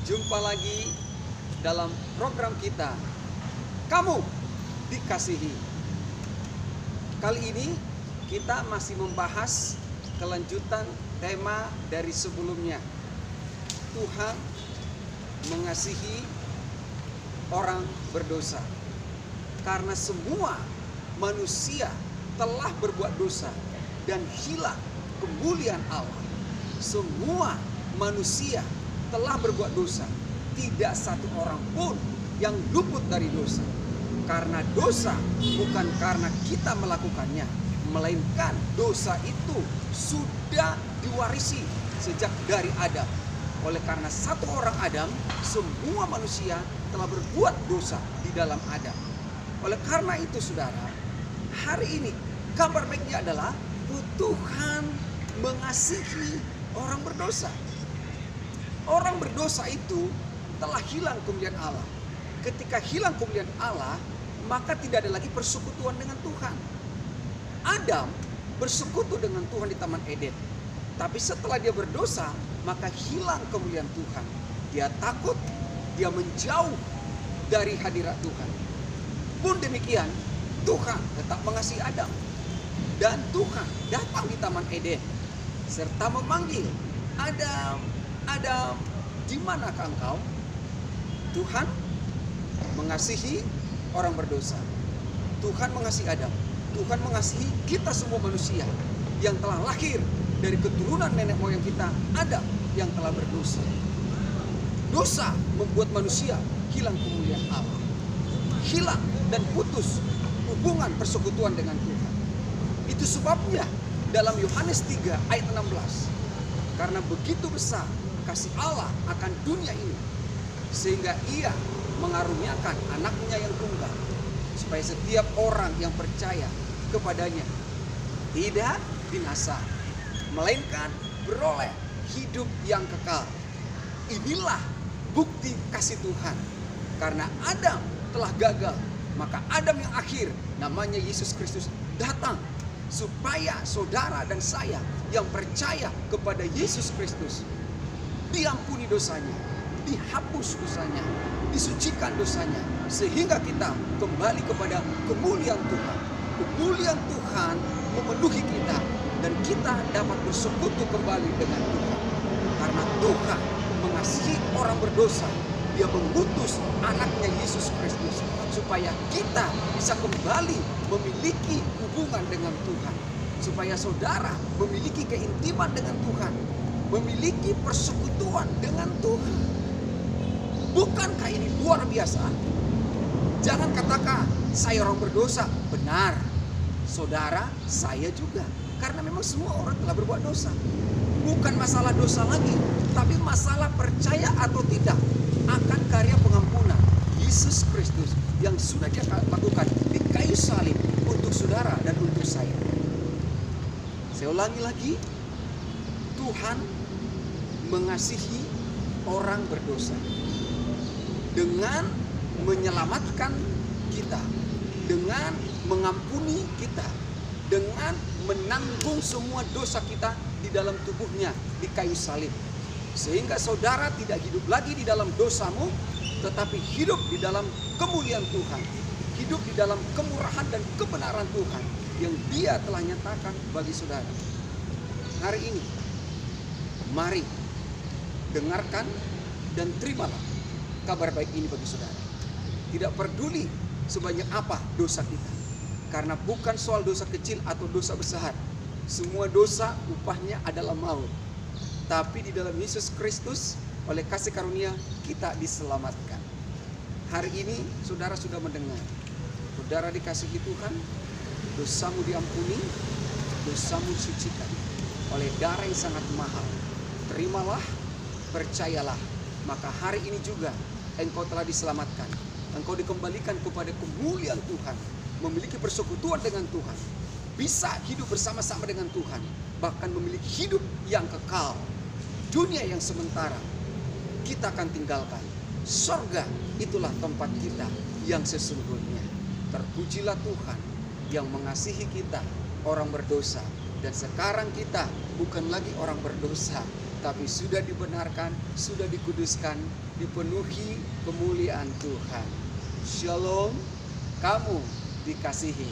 Jumpa lagi dalam program kita, Kamu Dikasihi. Kali ini kita masih membahas kelanjutan tema dari sebelumnya. Tuhan mengasihi orang berdosa. Karena semua manusia telah berbuat dosa dan hilang kemuliaan Allah. Semua manusia telah berbuat dosa, tidak satu orang pun yang luput dari dosa. Karena dosa bukan karena kita melakukannya, melainkan dosa itu sudah diwarisi sejak dari Adam. Oleh karena satu orang Adam, semua manusia telah berbuat dosa di dalam Adam. Oleh karena itu saudara, hari ini kabar baiknya adalah Tuhan mengasihi orang berdosa. Orang berdosa itu telah hilang kemuliaan Allah. Ketika hilang kemuliaan Allah, maka tidak ada lagi persekutuan dengan Tuhan. Adam bersekutu dengan Tuhan di Taman Eden. Tapi setelah dia berdosa, maka hilang kemuliaan Tuhan. Dia takut, dia menjauh dari hadirat Tuhan. Pun demikian, Tuhan tetap mengasihi Adam. Dan Tuhan datang di Taman Eden serta memanggil, Adam, Adam, di manakah engkau? Tuhan mengasihi orang berdosa. Tuhan mengasihi Adam. Tuhan mengasihi kita semua manusia yang telah lahir dari keturunan nenek moyang kita, Adam, yang telah berdosa. Dosa membuat manusia hilang kemuliaan Allah. Hilang dan putus hubungan persekutuan dengan Tuhan. Itu sebabnya dalam Yohanes 3 ayat 16. Karena begitu besar kasih Allah akan dunia ini, sehingga ia mengaruniakan anaknya yang tunggal, supaya setiap orang yang percaya kepadanya tidak binasa, melainkan beroleh hidup yang kekal. Inilah bukti kasih Tuhan. Karena Adam telah gagal, maka Adam yang akhir, namanya Yesus Kristus, datang supaya saudara dan saya yang percaya kepada Yesus Kristus diampuni dosanya, dihapus dosanya, disucikan dosanya, sehingga kita kembali kepada kemuliaan Tuhan. Kemuliaan Tuhan memenuhi kita dan kita dapat bersekutu kembali dengan Tuhan. Karena Tuhan mengasihi orang berdosa, Dia mengutus anaknya Yesus Kristus supaya kita bisa kembali memiliki hubungan dengan Tuhan, supaya saudara memiliki keintiman dengan Tuhan, memiliki persekutuan dengan Tuhan. Bukankah ini luar biasa? Jangan katakan saya orang berdosa. Benar, saudara, saya juga. Karena memang semua orang telah berbuat dosa. Bukan masalah dosa lagi, tapi masalah percaya atau tidak akan karya pengampunan Yesus Kristus yang sudah Dia lakukan di kayu salib untuk saudara dan untuk saya. Saya ulangi lagi, Tuhan mengasihi orang berdosa dengan menyelamatkan kita, dengan mengampuni kita, dengan menanggung semua dosa kita di dalam tubuhnya di kayu salib. Sehingga saudara tidak hidup lagi di dalam dosamu, tetapi hidup di dalam kemuliaan Tuhan, hidup di dalam kemurahan dan kebenaran Tuhan yang Dia telah nyatakan bagi saudara. Hari ini, mari dengarkan dan terimalah kabar baik ini bagi saudara. Tidak peduli sebanyak apa dosa kita, karena bukan soal dosa kecil atau dosa besar. Semua dosa upahnya adalah maut. Tapi di dalam Yesus Kristus, oleh kasih karunia kita diselamatkan. Hari ini saudara sudah mendengar, saudara dikasihi Tuhan, dosamu diampuni, dosamu disucikan oleh darah yang sangat mahal. Terimalah, percayalah, maka hari ini juga engkau telah diselamatkan. Engkau dikembalikan kepada kemuliaan Tuhan, memiliki persekutuan dengan Tuhan, bisa hidup bersama-sama dengan Tuhan, bahkan memiliki hidup yang kekal. Dunia yang sementara kita akan tinggalkan. Sorga itulah tempat kita yang sesungguhnya. Terpujilah Tuhan yang mengasihi kita, orang berdosa. Dan sekarang kita bukan lagi orang berdosa, tetapi sudah dibenarkan, sudah dikuduskan, dipenuhi kemuliaan Tuhan. Shalom, kamu dikasihi.